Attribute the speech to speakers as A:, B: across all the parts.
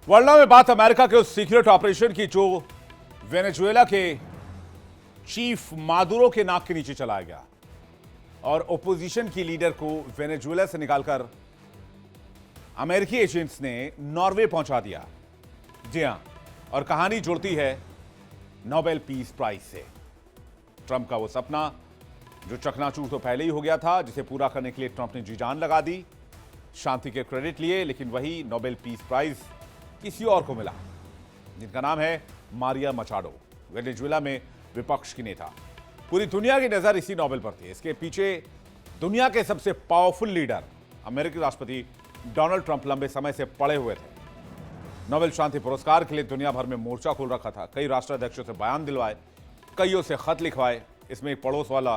A: World में बात America के उस सीक्रेट ऑपरेशन की जो वेनेजुएला के चीफ मादुरो के नाक के नीचे चलाया गया और ओपोजिशन की लीडर को वेनेजुएला से निकालकर अमेरिकी एजेंट्स ने नॉर्वे पहुंचा दिया। जी हां, और कहानी जुड़ती है नोबेल पीस प्राइज से। ट्रंप का वो सपना जो चकनाचूर तो पहले ही हो गया था, जिसे पूरा करने के लिए ट्रंप ने जी जान लगा दी, शांति के क्रेडिट लिए, लेकिन वही नोबेल पीस प्राइज किसी और को मिला, जिनका नाम है मारिया मचाडो, वेनेजुएला में विपक्ष की नेता। पूरी दुनिया की नजर इसी नोबेल पर थी। इसके पीछे दुनिया के सबसे पावरफुल लीडर अमेरिकी राष्ट्रपति डोनाल्ड ट्रंप लंबे समय से पड़े हुए थे। नोबेल शांति पुरस्कार के लिए दुनिया भर में मोर्चा खोल रखा था। कई राष्ट्राध्यक्षों से बयान दिलवाए, कईयों से खत लिखवाए। इसमें एक पड़ोस वाला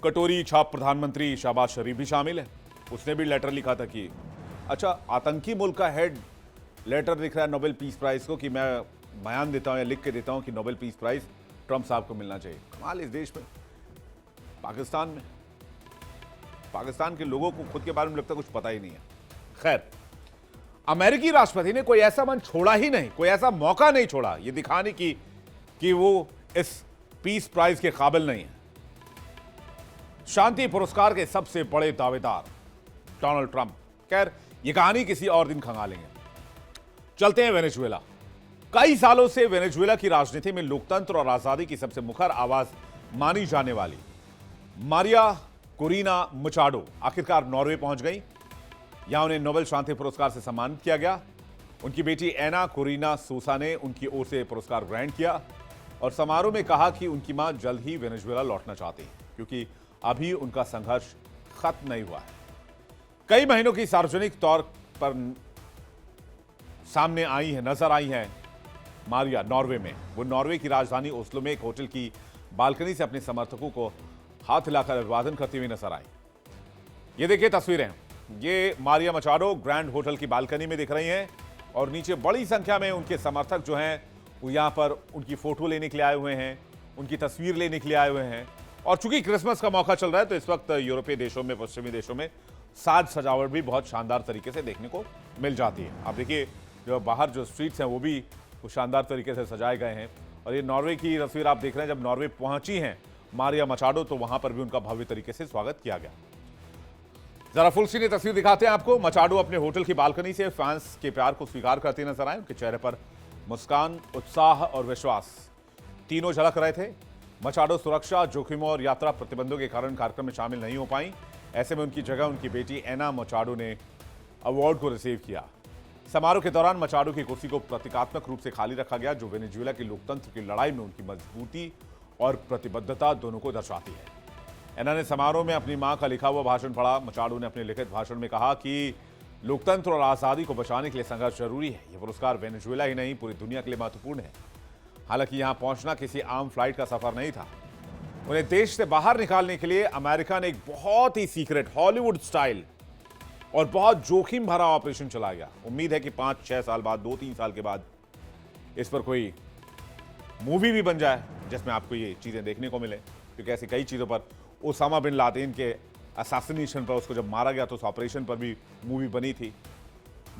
A: कटोरी छाप प्रधानमंत्री शहबाज शरीफ भी शामिल है। उसने भी लेटर लिखा था कि अच्छा, आतंकी मुल्क का हेड लेटर लिख रहा है नोबेल पीस प्राइज को कि मैं बयान देता हूं या लिख के देता हूं कि नोबेल पीस प्राइज ट्रंप साहब को मिलना चाहिए। कमाल इस देश में, पाकिस्तान के लोगों को खुद के बारे में लगता कुछ पता ही नहीं है। खैर, अमेरिकी राष्ट्रपति ने कोई ऐसा मन छोड़ा ही नहीं, कोई ऐसा मौका नहीं छोड़ा ये दिखाने की कि वो इस पीस प्राइज के काबिल नहीं है। शांति पुरस्कार के सबसे बड़े दावेदार डोनाल्ड ट्रंप। खैर, ये कहानी किसी और दिन खंगालेंगे। चलते हैं वेनेजुएला। कई सालों से वेनेजुएला की राजनीति में लोकतंत्र और आजादी की सबसे मुखर आवाज मानी जाने वाली मारिया कोरिना मचाडो आखिरकार नॉर्वे पहुंच गई। यहां उन्हें नोबेल शांति पुरस्कार से सम्मानित किया गया। उनकी बेटी एना कोरिना सोसा ने उनकी ओर से पुरस्कार ग्रहण किया और समारोह में कहा कि उनकी मां जल्द ही वेनेजुएला लौटना चाहती है, क्योंकि अभी उनका संघर्ष खत्म नहीं हुआ है। कई महीनों की सार्वजनिक तौर पर सामने आई है, नजर आई है मारिया नॉर्वे में। वो नॉर्वे की राजधानी ओस्लो में एक होटल की बालकनी से अपने समर्थकों को हाथ हिलाकर अभिवादन करती हुई नजर आई। ये देखिए तस्वीरें, ये मारिया मचाडो ग्रैंड होटल की बालकनी में दिख रही हैं और नीचे बड़ी संख्या में उनके समर्थक जो हैं वो यहां पर उनकी फोटो लेने के लिए आए हुए हैं, उनकी तस्वीर लेने के लिए आए हुए हैं। और चूंकि क्रिसमस का मौका चल रहा है तो इस वक्त यूरोपीय देशों में, पश्चिमी देशों में साज सजावट भी बहुत शानदार तरीके से देखने को मिल जाती है। आप देखिए, जो बाहर जो स्ट्रीट्स हैं वो भी शानदार तरीके से सजाए गए हैं। और ये नॉर्वे की तस्वीर आप देख रहे हैं। जब नॉर्वे पहुंची हैं मारिया मचाडो तो वहां पर भी उनका भव्य तरीके से स्वागत किया गया। जरा फुल स्क्रीन तस्वीर दिखाते हैं आपको। मचाडो अपने होटल की बालकनी से फैंस के प्यार को स्वीकार करती नजर आए। उनके चेहरे पर मुस्कान, उत्साह और विश्वास तीनों झलक रहे थे। मचाडो सुरक्षा जोखिमों और यात्रा प्रतिबंधों के कारण कार्यक्रम में शामिल नहीं हो पाई। ऐसे में उनकी जगह उनकी बेटी एना मचाडो ने अवार्ड को रिसीव किया। समारोह के दौरान मचाडो की कुर्सी को प्रतीकात्मक रूप से खाली रखा गया, जो वेनेजुएला के लोकतंत्र की लड़ाई में उनकी मजबूती और प्रतिबद्धता दोनों को दर्शाती है। एना ने समारोह में अपनी मां का लिखा हुआ भाषण पढ़ा। मचाडो ने अपने लिखित भाषण में कहा कि लोकतंत्र और आजादी को बचाने के लिए संघर्ष जरूरी है। यह पुरस्कार वेनेजुएला ही नहीं, पूरी दुनिया के लिए महत्वपूर्ण है। हालांकि यहां पहुंचना किसी आम फ्लाइट का सफर नहीं था। उन्हें देश से बाहर निकालने के लिए अमेरिका ने एक बहुत ही सीक्रेट, हॉलीवुड स्टाइल और बहुत जोखिम भरा ऑपरेशन चलाया गया। उम्मीद है कि 5-6 साल बाद, 2-3 साल के बाद इस पर कोई मूवी भी बन जाए जिसमें आपको ये चीजें देखने को मिले, क्योंकि ऐसी कई चीजों पर, ओसामा बिन लादेन के असैसिनेशन पर, उसको जब मारा गया तो उस ऑपरेशन पर भी मूवी बनी थी,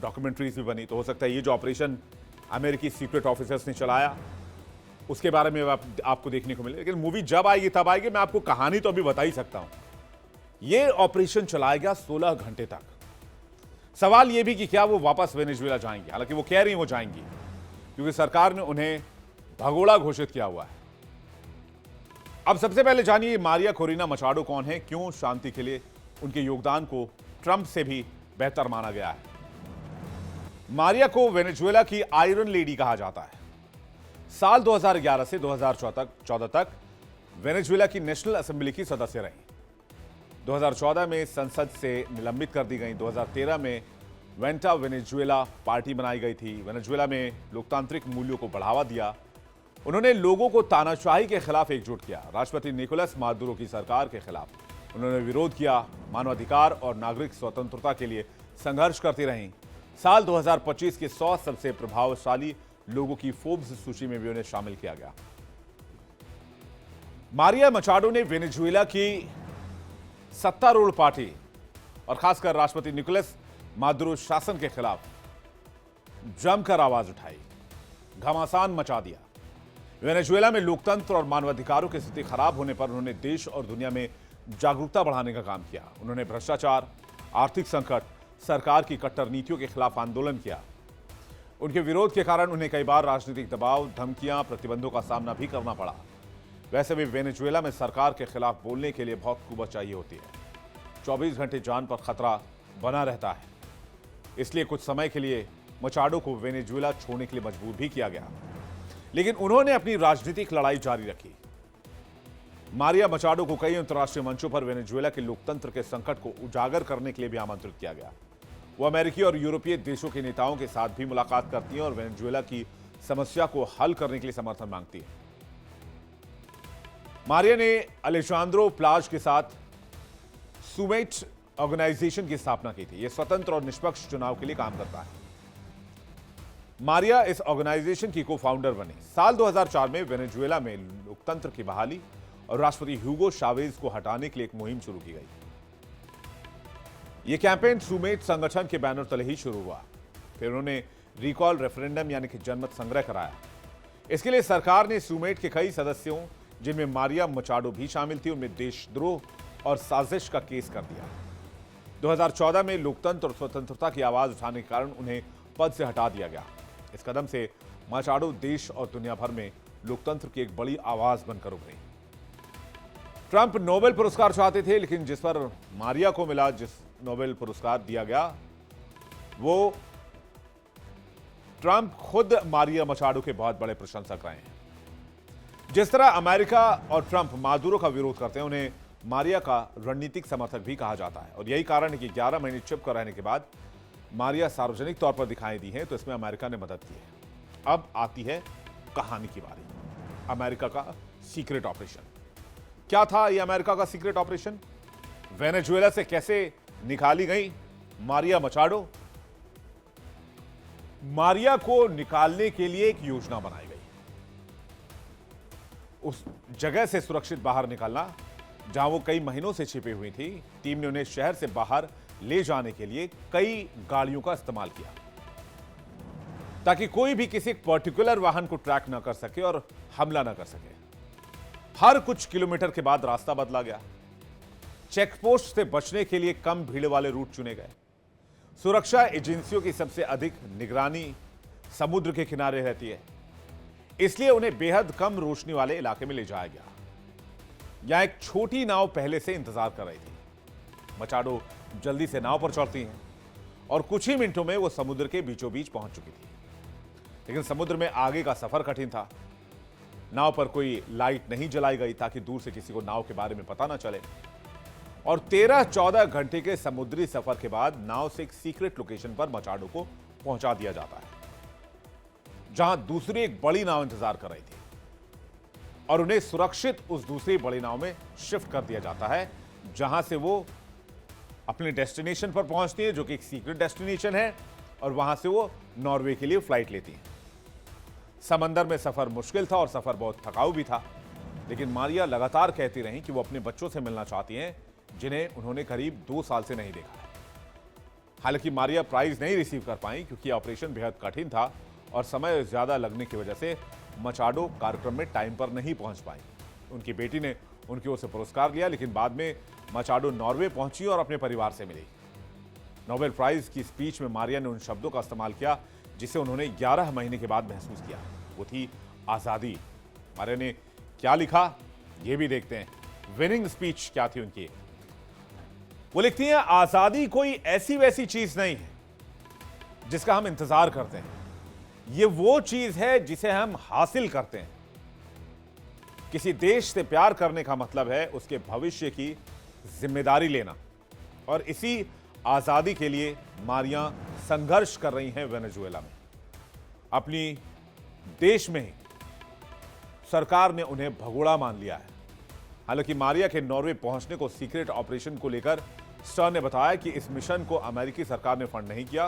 A: डॉक्यूमेंट्रीज भी बनी। तो हो सकता है ये जो ऑपरेशन अमेरिकी सीक्रेट ऑफिसर्स ने चलाया उसके बारे में आपको देखने को मिले। लेकिन मूवी जब आएगी तब आएगी। मैं आपको कहानी तो अभी बता ही सकता हूं। यह ऑपरेशन चलाया गया 16 घंटे तक। सवाल यह भी कि क्या वो वापस वेनेजुएला जाएंगे। हालांकि वो कह रही वो जाएंगी, क्योंकि सरकार ने उन्हें भगोड़ा घोषित किया हुआ है। अब सबसे पहले जानिए मारिया कोरिना मचाडो कौन है, क्यों शांति के लिए उनके योगदान को ट्रंप से भी बेहतर माना गया है। मारिया को वेनेजुएला की आयरन लेडी कहा जाता है। साल 2011 से 2014 तक वेनेजुएला की नेशनल असेंबली की सदस्य रहीं। 2014 में संसद से निलंबित कर दी गई। 2013 में वेंटा वेनेजुएला पार्टी बनाई गई थी। वेनेजुएला में लोकतांत्रिक मूल्यों को बढ़ावा दिया। उन्होंने लोगों को तानाशाही के खिलाफ एकजुट किया। राष्ट्रपति निकोलस मादुरो की सरकार के खिलाफ उन्होंने विरोध किया। मानवाधिकार और नागरिक स्वतंत्रता के लिए संघर्ष करती रहीं। साल 2025 के 100 सबसे प्रभावशाली लोगों की फोर्ब्स सूची में भी उन्हें शामिल किया गया। मारिया मचाडो ने वेनेजुएला की सत्तारूढ़ पार्टी और खासकर राष्ट्रपति निकोलस मादुरो शासन के खिलाफ जमकर आवाज उठाई, घमासान मचा दिया। वेनेजुएला में लोकतंत्र और मानवाधिकारों की स्थिति खराब होने पर उन्होंने देश और दुनिया में जागरूकता बढ़ाने का काम किया। उन्होंने भ्रष्टाचार, आर्थिक संकट, सरकार की कट्टर नीतियों के खिलाफ आंदोलन किया। उनके विरोध के कारण उन्हें कई बार राजनीतिक दबाव, धमकियां, प्रतिबंधों का सामना भी करना पड़ा। वैसे भी वेनेजुएला में सरकार के खिलाफ बोलने के लिए बहुत कुवत चाहिए होती है। 24 घंटे जान पर खतरा बना रहता है। इसलिए कुछ समय के लिए मचाडो को वेनेजुएला छोड़ने के लिए मजबूर भी किया गया, लेकिन उन्होंने अपनी राजनीतिक लड़ाई जारी रखी। मारिया मचाडो को कई अंतर्राष्ट्रीय मंचों पर वेनेजुएला के लोकतंत्र के संकट को उजागर करने के लिए भी आमंत्रित किया गया। वो अमेरिकी और यूरोपीय देशों के नेताओं के साथ भी मुलाकात करती हैं और वेनेजुएला की समस्या को हल करने के लिए समर्थन मांगती है। मारिया ने अलेजांद्रो प्लाज के साथ सुमेट ऑर्गेनाइजेशन की स्थापना की थी। यह स्वतंत्र और निष्पक्ष चुनाव के लिए काम करता है। मारिया इस ऑर्गेनाइजेशन की को फाउंडर बने। साल 2004 में वेनेजुएला में लोकतंत्र की बहाली और राष्ट्रपति ह्यूगो शावेज को हटाने के लिए एक मुहिम शुरू की गई। यह कैंपेन सुमेट संगठन के बैनर तले ही शुरू हुआ। फिर उन्होंने रिकॉल रेफरेंडम यानी कि जनमत संग्रह कराया। इसके लिए सरकार ने सुमेट के कई सदस्यों, जिनमें मारिया मचाडो भी शामिल थी, उनमें देशद्रोह और साजिश का केस कर दिया। 2014 में लोकतंत्र और स्वतंत्रता की आवाज उठाने के कारण उन्हें पद से हटा दिया गया। इस कदम से मचाडो देश और दुनिया भर में लोकतंत्र की एक बड़ी आवाज बनकर उभरी। ट्रंप नोबेल पुरस्कार चाहते थे, लेकिन जिस पर मारिया को मिला, जिस नोबेल पुरस्कार दिया गया, वो ट्रंप खुद मारिया मचाडो के बहुत बड़े प्रशंसक रहे हैं। जिस तरह अमेरिका और ट्रंप मादुरो का विरोध करते हैं, उन्हें मारिया का रणनीतिक समर्थक भी कहा जाता है। और यही कारण है कि 11 महीने चुप कर रहने के बाद मारिया सार्वजनिक तौर पर दिखाई दी है, तो इसमें अमेरिका ने मदद की है। अब आती है कहानी की बारी, अमेरिका का सीक्रेट ऑपरेशन। क्या था यह अमेरिका का सीक्रेट ऑपरेशन? वेनेजुएला से कैसे निकाली गई मारिया मचाडो? मारिया को निकालने के लिए एक योजना बनाई गई। उस जगह से सुरक्षित बाहर निकालना जहां वो कई महीनों से छिपी हुई थी। टीम ने उन्हें शहर से बाहर ले जाने के लिए कई गाड़ियों का इस्तेमाल किया, ताकि कोई भी किसी पर्टिकुलर वाहन को ट्रैक ना कर सके और हमला ना कर सके। हर कुछ किलोमीटर के बाद रास्ता बदला गया। चेकपोस्ट से बचने के लिए कम भीड़ वाले रूट चुने गए। सुरक्षा एजेंसियों की सबसे अधिक निगरानी समुद्र के किनारे रहती है, इसलिए उन्हें बेहद कम रोशनी वाले इलाके में ले जाया गया। यहां एक छोटी नाव पहले से इंतजार कर रही थी। मचाडो जल्दी से नाव पर चढ़ती हैं और कुछ ही मिनटों में वो समुद्र के बीचों बीच पहुंच चुकी थी। लेकिन समुद्र में आगे का सफर कठिन था। नाव पर कोई लाइट नहीं जलाई गई ताकि दूर से किसी को नाव के बारे में पता ना चले। और 13-14 घंटे के समुद्री सफर के बाद नाव से एक सीक्रेट लोकेशन पर मचाडो को पहुंचा दिया जाता है, जहां दूसरी एक बड़ी नाव इंतजार कर रही थी और उन्हें सुरक्षित उस दूसरी बड़ी नाव में शिफ्ट कर दिया जाता है, जहां से वो अपने डेस्टिनेशन पर पहुंचती है, जो कि एक सीक्रेट डेस्टिनेशन है, और वहां से वो नॉर्वे के लिए फ्लाइट लेती है। समंदर में सफर मुश्किल था और सफर बहुत थकाऊ भी था, लेकिन मारिया लगातार कहती रही कि वो अपने बच्चों से मिलना चाहती हैं, जिन्हें उन्होंने करीब 2 साल से नहीं देखा है। हालांकि मारिया प्राइज नहीं रिसीव कर पाई क्योंकि ऑपरेशन बेहद कठिन था और समय ज्यादा लगने की वजह से मचाडो कार्यक्रम में टाइम पर नहीं पहुंच पाई। उनकी बेटी ने उनकी ओर से पुरस्कार लिया, लेकिन बाद में मचाडो नॉर्वे पहुंची और अपने परिवार से मिली। नोबेल प्राइज की स्पीच में मारिया ने उन शब्दों का इस्तेमाल किया जिसे उन्होंने 11 महीने के बाद महसूस किया। वो थी आजादी। मारिया ने क्या लिखा, ये भी देखते हैं। विनिंग स्पीच क्या थी उनकी। वो लिखती हैं, आजादी कोई ऐसी वैसी चीज नहीं है जिसका हम इंतजार करते हैं। ये वो चीज है जिसे हम हासिल करते हैं। किसी देश से प्यार करने का मतलब है उसके भविष्य की जिम्मेदारी लेना, और इसी आजादी के लिए मारिया संघर्ष कर रही हैं वेनेजुएला में। अपनी देश में ही सरकार ने उन्हें भगोड़ा मान लिया है। हालांकि मारिया के नॉर्वे पहुंचने को सीक्रेट ऑपरेशन को लेकर स्टर्न ने बताया कि इस मिशन को अमेरिकी सरकार ने फंड नहीं किया,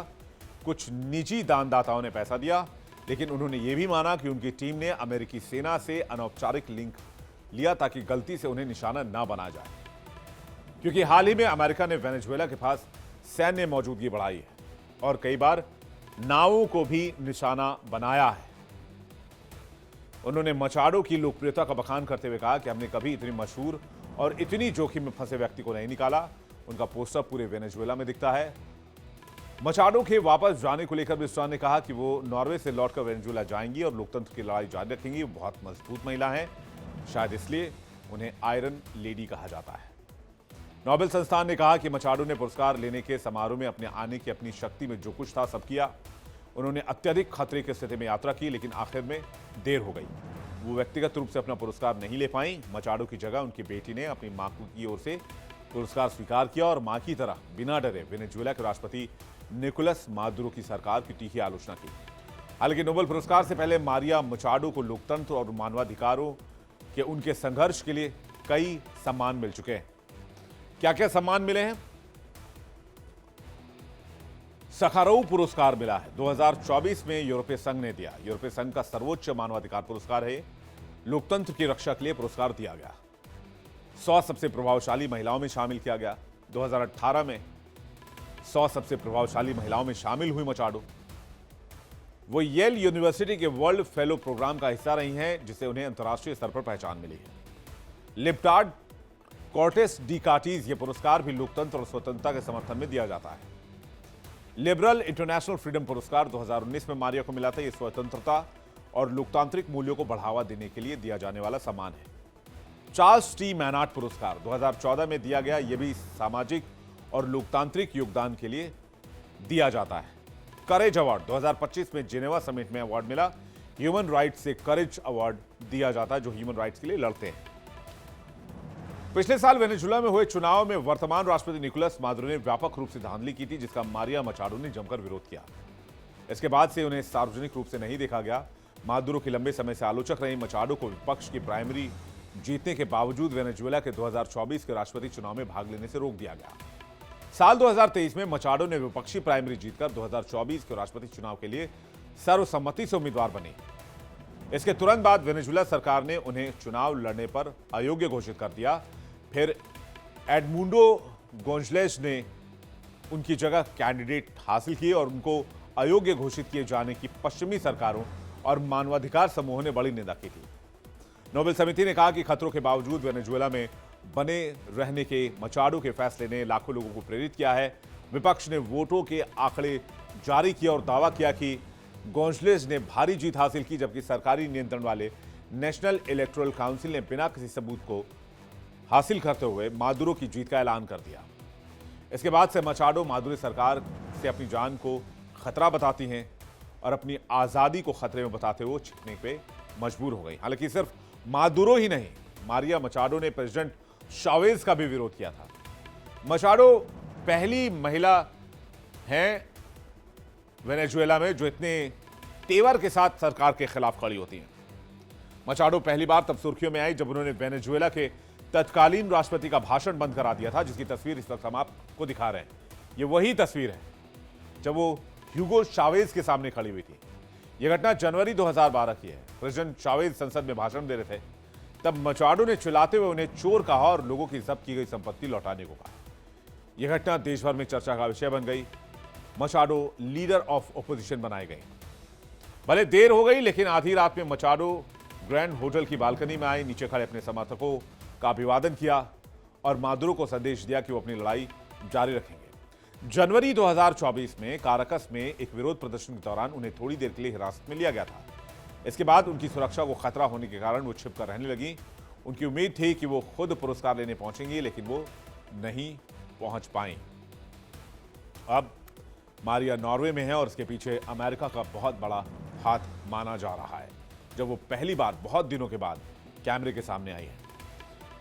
A: कुछ निजी दानदाताओं ने पैसा दिया, लेकिन उन्होंने यह भी माना कि उनकी टीम ने अमेरिकी सेना से अनौपचारिक लिंक लिया ताकि गलती से उन्हें निशाना ना बनाया जाए। क्योंकि हाल ही में अमेरिका ने वेनेजुएला के पास सैन्य मौजूदगी बढ़ाई है और कई बार नावों को भी निशाना बनाया है। उन्होंने मचाडो की लोकप्रियता का बखान करते हुए कहा कि हमने कभी इतनी मशहूर और इतनी जोखिम में फंसे व्यक्ति को नहीं निकाला। उनका पोस्टर पूरे वेनेजुएला में दिखता है। मचाडो के वापस जाने को लेकर मिस्ट्रा ने कहा कि वो नॉर्वे से लौटकर वेनेजुएला जाएंगी और लोकतंत्र की लड़ाई जारी रखेंगी। वो बहुत मजबूत महिला हैं, शायद इसलिए उन्हें आयरन लेडी कहा जाता है। नोबेल संस्थान ने कहा कि मचाडो ने पुरस्कार लेने के समारोह में अपने आने की अपनी शक्ति में जो कुछ था सब किया। उन्होंने अत्यधिक खतरे की स्थिति में यात्रा की, लेकिन आखिर में देर हो गई। वो व्यक्तिगत रूप से अपना पुरस्कार नहीं ले पाई। मचाडो की जगह उनकी बेटी ने अपनी मां की ओर से पुरस्कार स्वीकार किया और मां की तरह बिना डरे वेनेजुएला के राष्ट्रपति निकोलस मादुरो की सरकार की तीखी आलोचना की। हालांकि नोबेल पुरस्कार से पहले मारिया मचाडो को लोकतंत्र और मानवाधिकारों के उनके संघर्ष के लिए कई सम्मान मिल चुके हैं। क्या क्या सम्मान मिले हैं? सखारोव पुरस्कार मिला है, 2024 में यूरोपीय संघ ने दिया। यूरोपीय संघ का सर्वोच्च मानवाधिकार पुरस्कार है। लोकतंत्र की रक्षा के लिए पुरस्कार दिया गया। 100 सबसे प्रभावशाली महिलाओं में शामिल किया गया। 2018 में 100 सबसे प्रभावशाली महिलाओं में शामिल हुई मचाडो। वो येल यूनिवर्सिटी के वर्ल्ड फेलो प्रोग्राम का हिस्सा रही हैं, जिसे उन्हें अंतर्राष्ट्रीय स्तर पर पहचान मिली है। लिबर्टाड कॉर्टेस डी कार्टिज ये पुरस्कार भी लोकतंत्र और स्वतंत्रता के समर्थन में दिया जाता है। लिबरल इंटरनेशनल फ्रीडम पुरस्कार 2019 में मारिया को मिला था। यह स्वतंत्रता और लोकतांत्रिक मूल्यों को बढ़ावा देने के लिए दिया जाने वाला सम्मान है। चार्ल्स टी मैनार्ड पुरस्कार 2014 में दिया गया। यह भी सामाजिक और लोकतांत्रिक योगदान के लिए दिया जाता है। करेज अवार्ड 2025 में जिनेवा समिट में अवार्ड मिला। ह्यूमन राइट्स से करेज अवार्ड दिया जाता है, जो ह्यूमन राइट्स के लिए लड़ते हैं। पिछले साल वेनेजुएला में हुए चुनाव में वर्तमान राष्ट्रपति निकोलस मादुरो ने व्यापक रूप से धांधली की थी, जिसका मारिया मचाडो ने जमकर विरोध किया। इसके बाद से उन्हें सार्वजनिक रूप से नहीं देखा गया। मादुरो के लंबे समय से आलोचक रही मचाडो को विपक्ष की प्राइमरी जीतने के बावजूद वेनेजुएला के 2024 के राष्ट्रपति चुनाव में भाग लेने से रोक दिया गया। साल 2023 में मचाडो ने विपक्षी प्राइमरी जीतकर 2024 के राष्ट्रपति चुनाव के लिए सर्वसम्मति से उम्मीदवार बनी। इसके तुरंत बाद वेनेजुएला सरकार ने उन्हें चुनाव लड़ने पर अयोग्य घोषित कर दिया। फिर एडमुंडो गोंजलेस ने उनकी जगह कैंडिडेट हासिल किए और उनको अयोग्य घोषित किए जाने की पश्चिमी सरकारों और मानवाधिकार समूहों ने बड़ी निंदा की थी। नोबेल समिति ने कहा कि खतरों के बावजूद वेनेजुएला में बने रहने के मचाडो के फैसले ने लाखों लोगों को प्रेरित किया है। विपक्ष ने वोटों के आंकड़े जारी किए और दावा किया कि गोंजलेस ने भारी जीत हासिल की, जबकि सरकारी नियंत्रण वाले नेशनल इलेक्टोरल काउंसिल ने बिना किसी सबूत को हासिल करते हुए मादुरो की जीत का ऐलान कर दिया। इसके बाद से मचाडो मादुरो सरकार से अपनी जान को खतरा बताती हैं और अपनी आज़ादी को खतरे में बताते हुए छिपने पे मजबूर हो गई। हालांकि सिर्फ मादुरो ही नहीं, मारिया मचाडो ने प्रेसिडेंट चावेज का भी विरोध किया था। मचाडो पहली महिला हैं वेनेजुएला में जो इतने तेवर के साथ सरकार के खिलाफ खड़ी होती हैं। मचाडो पहली बार तब सुर्खियों में आई जब उन्होंने वेनेजुएला के तत्कालीन राष्ट्रपति का भाषण बंद करा दिया था, जिसकी तस्वीर इस वक्त हम आपको दिखा रहे हैं। ये वही तस्वीर है जब वो ह्यूगो चावेज के सामने खड़ी हुई थी। यह घटना जनवरी 2012 की है। प्रेसिडेंट चावेज संसद में भाषण दे रहे थे, तब मचाडो ने चिल्लाते हुए उन्हें चोर कहा और लोगों की जब्त की गई संपत्ति लौटाने को कहा। यह घटना देश भर में चर्चा का विषय बन गई। मचाडो लीडर ऑफ ओपोजिशन बनाए गए। भले देर हो गई, लेकिन आधी रात में मचाडो ग्रैंड होटल की बालकनी में आए, नीचे खड़े अपने समर्थकों का अभिवादन किया और मादुरो को संदेश दिया कि वो अपनी लड़ाई जारी रखेंगे। जनवरी 2024 में काराकस में एक विरोध प्रदर्शन के दौरान उन्हें थोड़ी देर के लिए हिरासत में लिया गया था। इसके बाद उनकी सुरक्षा को खतरा होने के कारण वो छिपकर रहने लगी। उनकी उम्मीद थी कि वो खुद पुरस्कार लेने पहुंचेंगी, लेकिन वो नहीं पहुंच पाई। अब मारिया नॉर्वे में है और इसके पीछे अमेरिका का बहुत बड़ा हाथ माना जा रहा है, जब वो पहली बार बहुत दिनों के बाद कैमरे के सामने आई है।